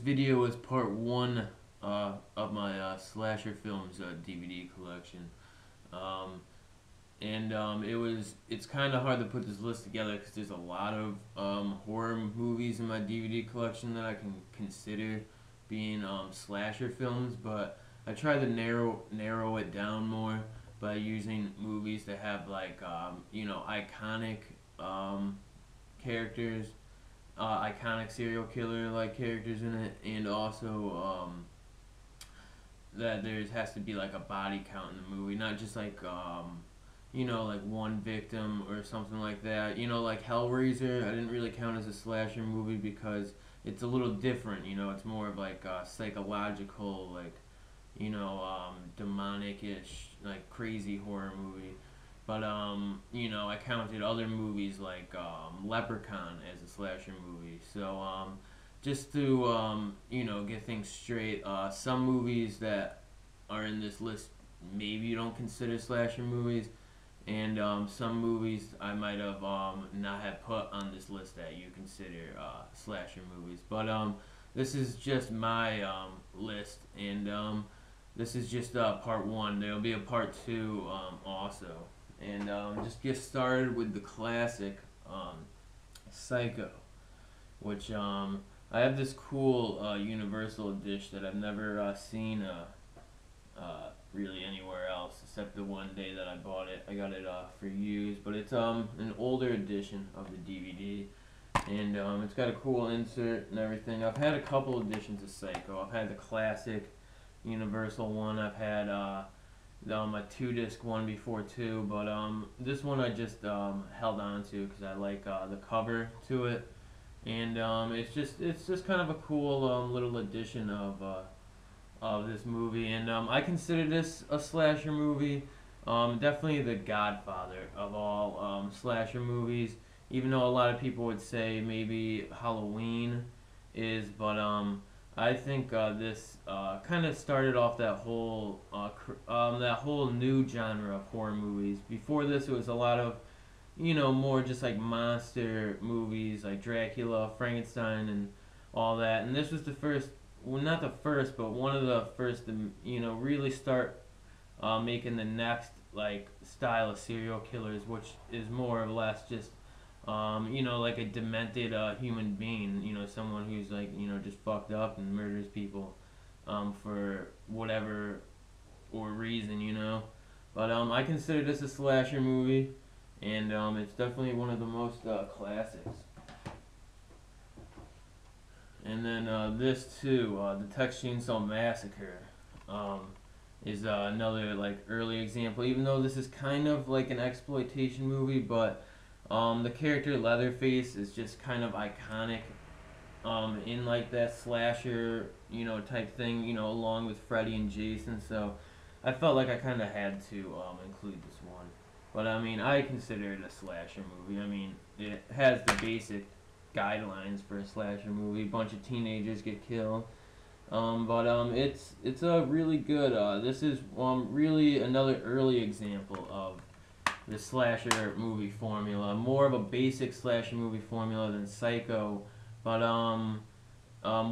video is part one of my slasher films DVD collection, um, and it's kind of hard to put this list together because there's a lot of horror movies in my DVD collection that I can consider being slasher films, but I try to narrow it down more by using movies that have like iconic characters, iconic serial killer like characters in it, and also that there has to be like a body count in the movie, not just like like one victim or something like that. Like Hellraiser, I didn't really count as a slasher movie because it's a little different. It's more of like a psychological, like demonic-ish, like crazy horror movie. But I counted other movies like Leprechaun as a slasher movie. So just to get things straight, some movies that are in this list maybe you don't consider slasher movies, and some movies I might have not have put on this list that you consider slasher movies. But this is just my list, and this is just part one. There will be a part two also. And just get started with the classic Psycho, which I have this cool Universal dish that I've never seen really anywhere else except the one day that I bought it. I got it for used, but it's an older edition of the DVD, and it's got a cool insert and everything. I've had a couple editions of Psycho. I've had the classic Universal one. I've had a 2-disc one before too, but this one I just held on to because I like the cover to it, and it's just kind of a cool little edition of this movie, and I consider this a slasher movie. Definitely the godfather of all slasher movies, even though a lot of people would say maybe Halloween is, but I think this kind of started off that whole new genre of horror movies. Before this, it was a lot of more just like monster movies like Dracula, Frankenstein, and all that. And this was the first, well, not the first, but one of the first to really start making the next like style of serial killers, which is more or less just like a demented human being, someone who's like, just fucked up and murders people for whatever or reason. But I consider this a slasher movie, and it's definitely one of the most classics. And then this too, the Texas Chainsaw Massacre is another like early example, even though this is kind of like an exploitation movie, but the character Leatherface is just kind of iconic in like that slasher, type thing, along with Freddy and Jason. So I felt like I kind of had to include this one. But I mean, I consider it a slasher movie. I mean, it has the basic guidelines for a slasher movie. A bunch of teenagers get killed. But it's a really good. This is really another early example of the slasher movie formula, more of a basic slasher movie formula than Psycho, but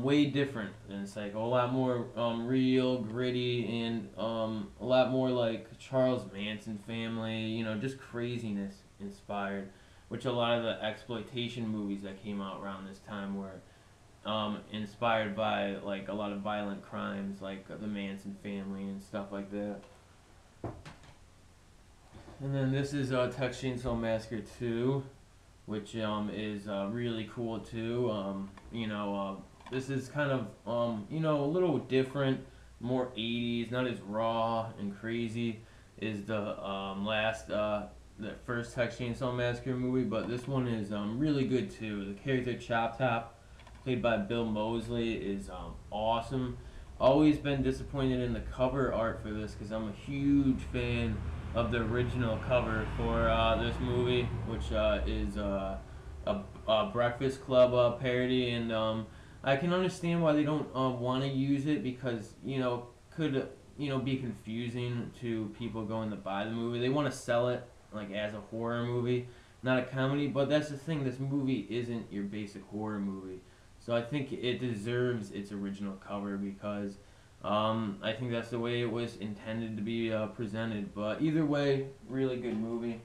way different than Psycho. A lot more real, gritty, and a lot more like Charles Manson family. Just craziness inspired, which a lot of the exploitation movies that came out around this time were inspired by, like a lot of violent crimes, like the Manson family and stuff like that. And then this is Texas Chainsaw Massacre 2, which is really cool too. This is kind of a little different, more 80s, not as raw and crazy as the the first Texas Chainsaw Massacre movie, but this one is really good too. The character Chop Top, played by Bill Moseley, is awesome. Always been disappointed in the cover art for this because I'm a huge fan of the original cover for this movie, which is a Breakfast Club parody, and I can understand why they don't want to use it because could be confusing to people going to buy the movie. They want to sell it like as a horror movie, not a comedy. But that's the thing. This movie isn't your basic horror movie. So I think it deserves its original cover because I think that's the way it was intended to be presented. But either way, really good movie.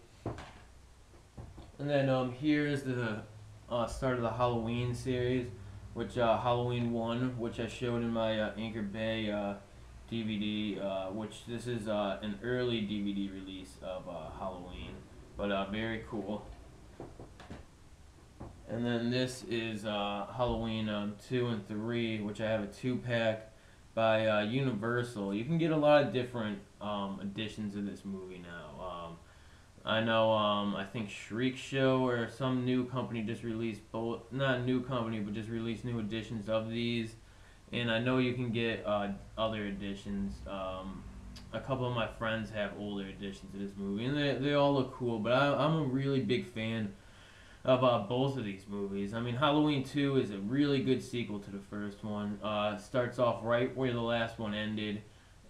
And then here's the start of the Halloween series, which Halloween 1, which I showed in my Anchor Bay DVD, which this is an early DVD release of Halloween, but very cool. And then this is Halloween 2 and 3, which I have a 2-pack by Universal. You can get a lot of different editions of this movie now. I know, I think Shriek Show or some new company just released both, not a new company, but just released new editions of these. And I know you can get other editions. A couple of my friends have older editions of this movie, and they all look cool, but I'm a really big fan of both of these movies. I mean, Halloween 2 is a really good sequel to the first one. Starts off right where the last one ended,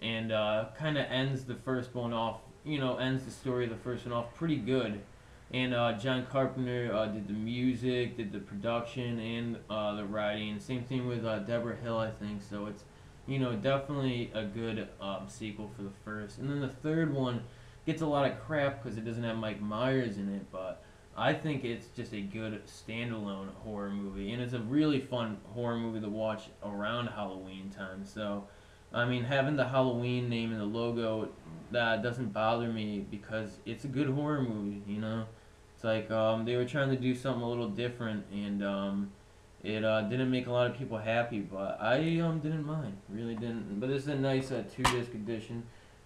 and kind of ends the first one off, ends the story of the first one off pretty good. And John Carpenter did the music, did the production, and the writing. Same thing with Deborah Hill, I think. So it's, definitely a good sequel for the first. And then the third one gets a lot of crap because it doesn't have Mike Myers in it, but I think it's just a good standalone horror movie, and it's a really fun horror movie to watch around Halloween time. So, I mean, having the Halloween name in the logo, that doesn't bother me because it's a good horror movie, It's like they were trying to do something a little different, and it didn't make a lot of people happy, but I didn't mind, really didn't. But this is a nice 2-disc edition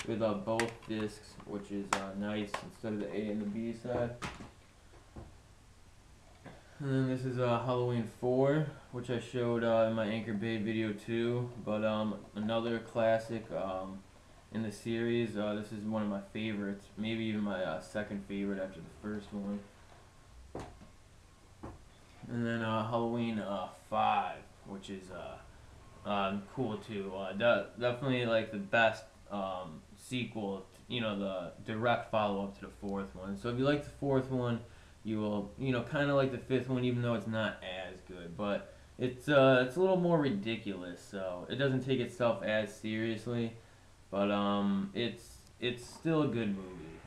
with both discs, which is nice instead of the A and the B side. And then this is Halloween 4, which I showed in my Anchor Bay video too. But another classic in the series. This is one of my favorites, maybe even my second favorite after the first one. And then Halloween 5, which is cool too. Definitely like the best sequel, the direct follow-up to the fourth one. So if you like the fourth one, you will, kind of like the fifth one, even though it's not as good. But it's a little more ridiculous, so it doesn't take itself as seriously. But it's still a good movie.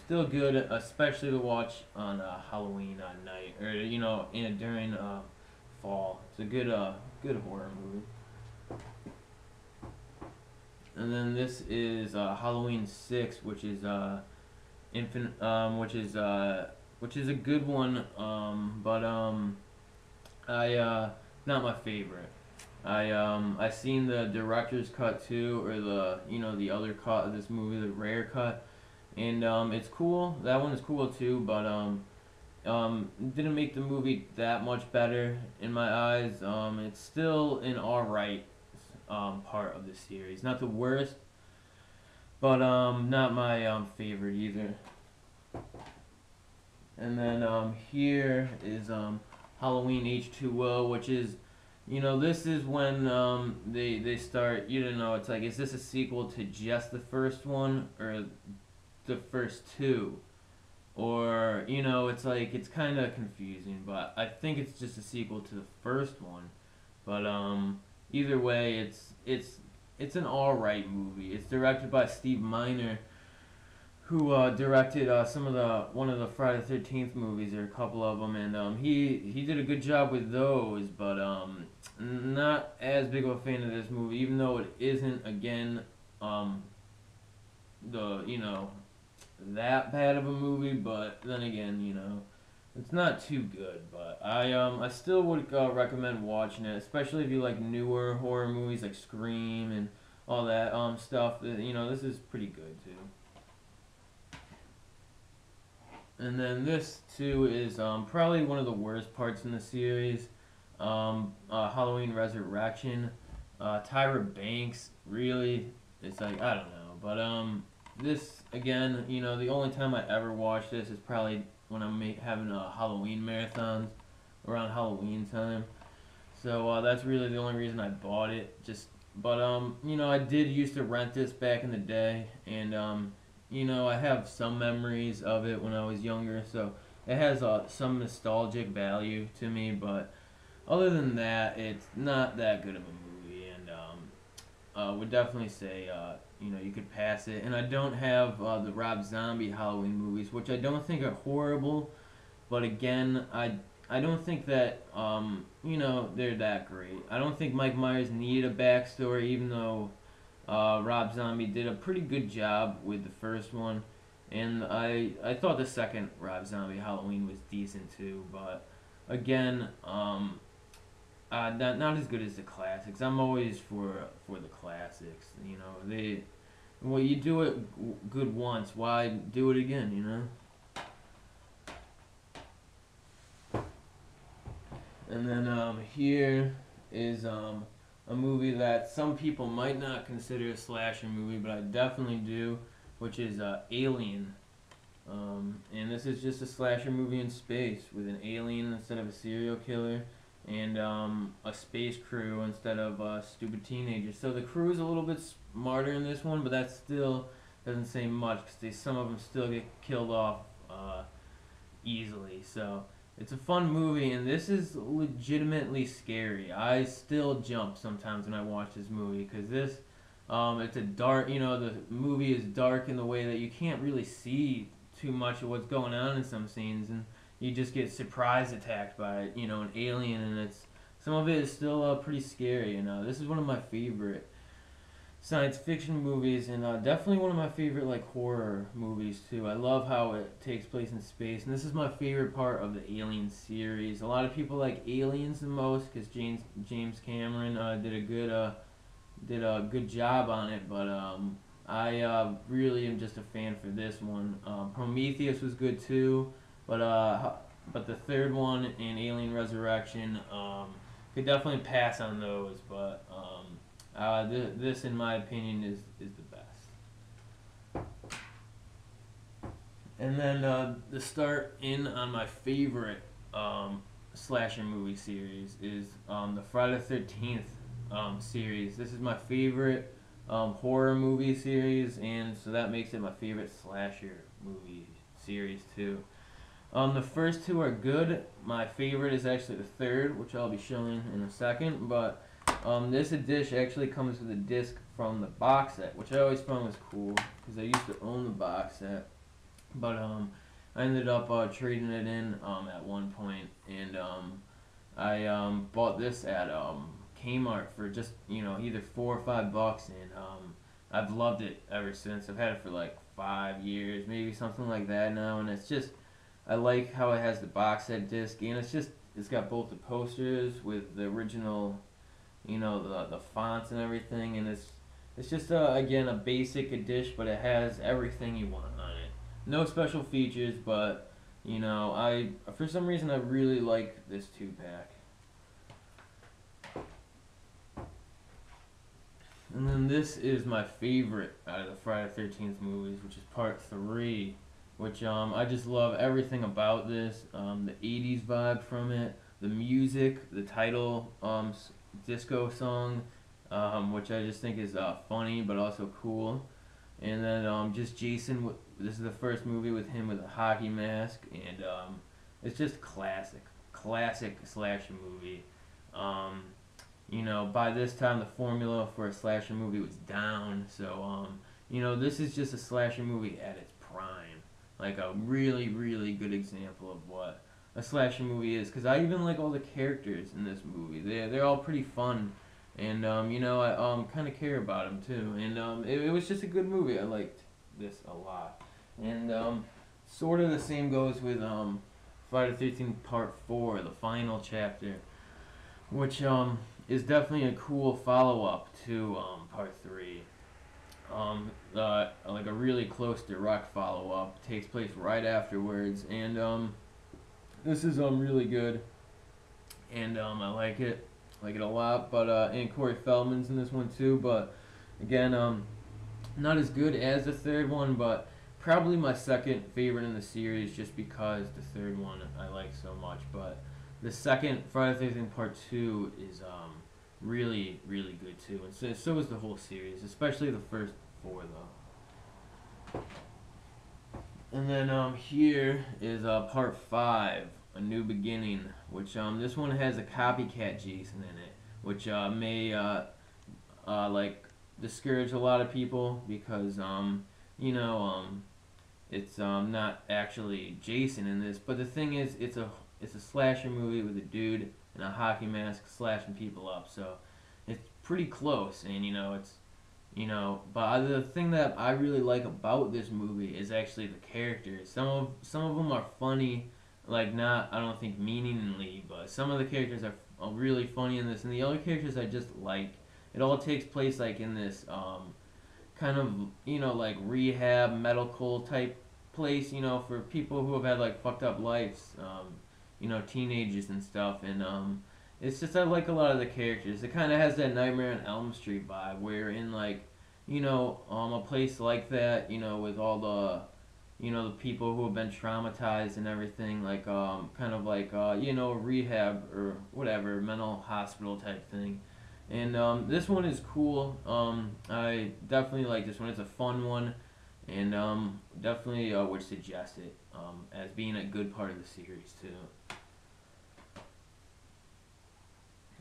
Still good, especially to watch on Halloween night, or during fall. It's a good horror movie. And then this is Halloween 6, which is which is a good one, but not my favorite. I seen the director's cut too, or the other cut of this movie, the rare cut, and it's cool. That one is cool too, but didn't make the movie that much better in my eyes. It's still an alright part of the series, not the worst, but not my favorite either. And then here is Halloween H2O, which is, this is when they start, it's like, is this a sequel to just the first one or the first two? Or, it's like, it's kind of confusing, but I think it's just a sequel to the first one. But either way, it's an alright movie. It's directed by Steve Miner, who directed one of the Friday the 13th movies, or a couple of them, and he did a good job with those, but not as big of a fan of this movie, even though it isn't, again, that bad of a movie, but then again, it's not too good, but I still would recommend watching it, especially if you like newer horror movies like Scream and all that stuff. This is pretty good too. And then this too is probably one of the worst parts in the series. Halloween Resurrection. Tyra Banks, really, it's like, I don't know, but this again, the only time I ever watch this is probably when I'm having Halloween marathons around Halloween time. So that's really the only reason I bought it. But I did used to rent this back in the day, and I have some memories of it when I was younger, so it has some nostalgic value to me, but other than that, it's not that good of a movie, and would definitely say you could pass it. And I don't have the Rob Zombie Halloween movies, which I don't think are horrible, but again, I don't think that they're that great. I don't think Mike Myers needed a backstory, even though Rob Zombie did a pretty good job with the first one, and I thought the second Rob Zombie Halloween was decent too, but again, not as good as the classics. I'm always for the classics. Well, you do it good once, why do it again? And then here is a movie that some people might not consider a slasher movie, but I definitely do, which is Alien. And this is just a slasher movie in space with an alien instead of a serial killer, and a space crew instead of stupid teenagers. So the crew is a little bit smarter in this one, but that still doesn't say much because some of them still get killed off easily. So it's a fun movie, and this is legitimately scary. I still jump sometimes when I watch this movie because it's a dark. The movie is dark in the way that you can't really see too much of what's going on in some scenes, and you just get surprise attacked by an alien, and some of it is still pretty scary. This is one of my favorite science fiction movies, and definitely one of my favorite horror movies too. I love how it takes place in space, and this is my favorite part of the Alien series. A lot of people like Aliens the most because James Cameron did a good job on it, but I really am just a fan for this one. Prometheus was good too, but the third one in Alien Resurrection could definitely pass on those. But this, in my opinion, is the best. And then the start in on my favorite slasher movie series is the Friday the 13th series. This is my favorite horror movie series, and so that makes it my favorite slasher movie series too. The first two are good. My favorite is actually the third, which I'll be showing in a second, but this edition actually comes with a disc from the box set, which I always found was cool because I used to own the box set, but I ended up trading it in at one point, and I bought this at Kmart for just either $4 or $5, and I've loved it ever since. I've had it for 5 years, maybe something like that now, and it's just I like how it has the box set disc, and it's got both the posters with the original, the fonts and everything, and it's just again a basic edition, but it has everything you want on it. No special features, but I for some reason I really like this 2-pack. And then this is my favorite out of the Friday the 13th movies, which is part 3, which I just love everything about this. The 80s vibe from it, the music, the title disco song, which I just think is funny but also cool. And then just Jason, this is the first movie with him with a hockey mask, and it's just classic slasher movie. By this time the formula for a slasher movie was down, so this is just a slasher movie at its prime, like a really really good example of what a slasher movie is. Because I even like all the characters in this movie. They're all pretty fun, and I kind of care about them too. And it was just a good movie. I liked this a lot, and sort of the same goes with Friday the 13th Part 4, the final chapter, which is definitely a cool follow-up to Part 3. Like a really close direct follow-up takes place right afterwards, and this is really good, and I like it a lot. But and Corey Feldman's in this one too, but again not as good as the third one, but probably my second favorite in the series, just because the third one I like so much. But the second Friday the 13th Part 2 is really, really good too. And so is the whole series, especially the first 4 though. And then here is Part 5, A New Beginning, which this one has a copycat Jason in it, which may like discourage a lot of people because you know it's not actually Jason in this. But the thing is, it's a slasher movie with a dude in a hockey mask slashing people up, so it's pretty close. And it's but the thing that I really like about this movie is actually the characters. Some of them are funny, like not I don't think meaningly, but some of the characters are really funny in this, and the other characters I just like. It all takes place like in this kind of like rehab medical type place, for people who have had like fucked up lives, teenagers and stuff, and it's just I like a lot of the characters. It kind of has that Nightmare on Elm Street vibe, where in like a place like that, with all the people who have been traumatized and everything, like kind of like rehab or whatever mental hospital type thing. And this one is cool. I definitely like this one. It's a fun one, and definitely would suggest it as being a good part of the series too.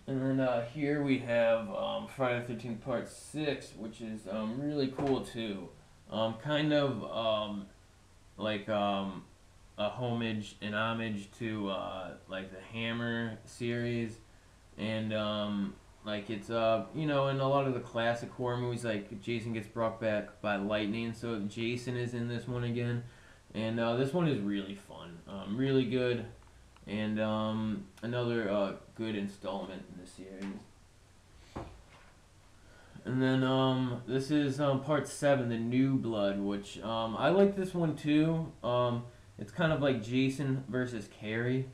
And then here we have Friday the 13th Part 6, which is really cool too. Kind of like an homage to like the Hammer series, and like it's in a lot of the classic horror movies, like Jason gets brought back by lightning, so Jason is in this one again, and this one is really fun, really good, and another good installment in the series. And then this is part 7, The New Blood, which I like this one too. It's kind of like Jason versus Carrie.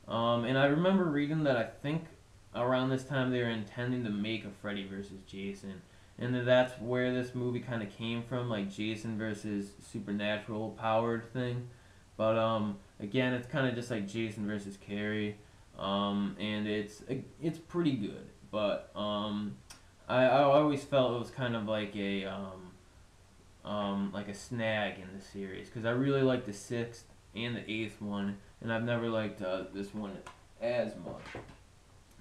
And I remember reading that I think around this time they were intending to make a Freddy versus Jason. And that's where this movie kind of came from, like Jason versus supernatural powered thing. But again, it's kind of just like Jason versus Carrie. And it's pretty good. But I always felt it was kind of like a snag in the series, because I really like the 6th and the 8th one, and I've never liked this one as much.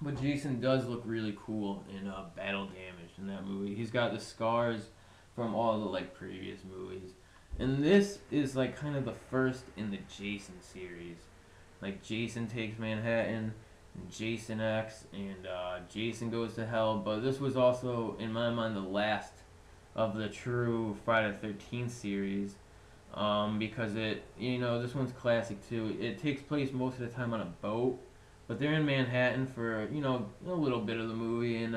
But Jason does look really cool in Battle Damaged in that movie. He's got the scars from all the like previous movies, and this is like kind of the first in the Jason series. Like Jason Takes Manhattan, and Jason X, and Jason Goes to Hell. But this was also, in my mind, the last of the true Friday the 13th series, because this one's classic too. It takes place most of the time on a boat, but they're in Manhattan for a little bit of the movie, and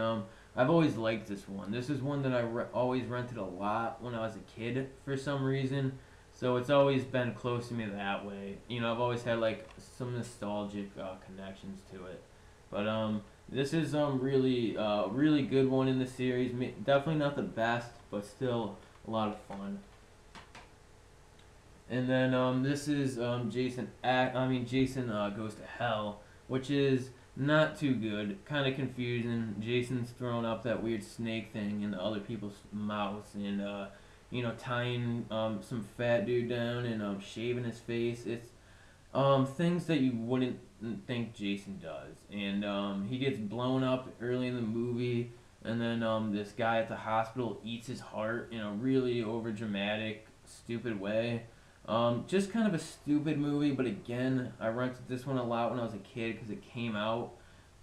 I've always liked this one. This is one that I always rented a lot when I was a kid for some reason. So it's always been close to me that way. I've always had like some nostalgic connections to it. But this is really good one in the series. Definitely not the best, but still a lot of fun. And then this is Jason Goes to Hell, which is not too good. Kind of confusing. Jason's throwing up that weird snake thing into other people's mouths, and tying some fat dude down and shaving his face. It's things that you wouldn't think Jason does. And he gets blown up early in the movie, and then this guy at the hospital eats his heart in a really overdramatic, stupid way. Just kind of a stupid movie, but again, I rented this one a lot when I was a kid because it came out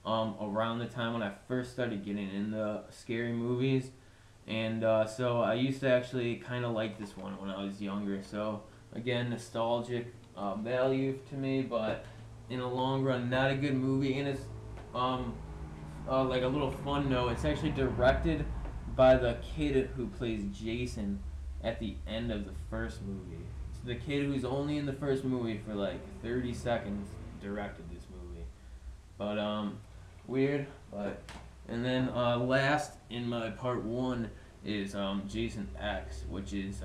around the time when I first started getting into scary movies. And so I used to actually kind of like this one when I was younger. So again, nostalgic value to me, but in the long run, not a good movie. And it's like a little fun note. It's actually directed by the kid who plays Jason at the end of the first movie. So the kid who's only in the first movie for like 30 seconds directed this movie. But weird, but. And then last in my part 1 is Jason X, which is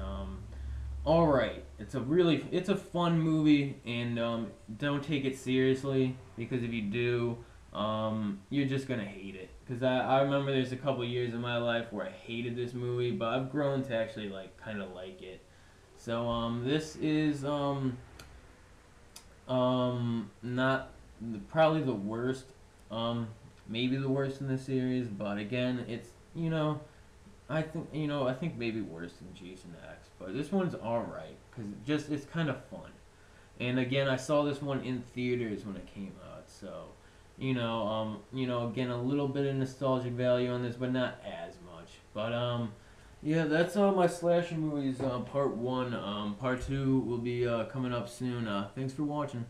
all right. It's a fun movie, and don't take it seriously, because if you do, you're just gonna hate it. Because I remember there's a couple years in my life where I hated this movie, but I've grown to actually like kind of like it. So this is Not probably the worst. Um, Maybe the worst in the series, but again, it's I think maybe worse than Jason X, but this one's all right because it's kind of fun. And again, I saw this one in theaters when it came out, so again, a little bit of nostalgic value on this, but not as much. But yeah, that's all my slasher movies. Part one. Part two will be coming up soon. Thanks for watching.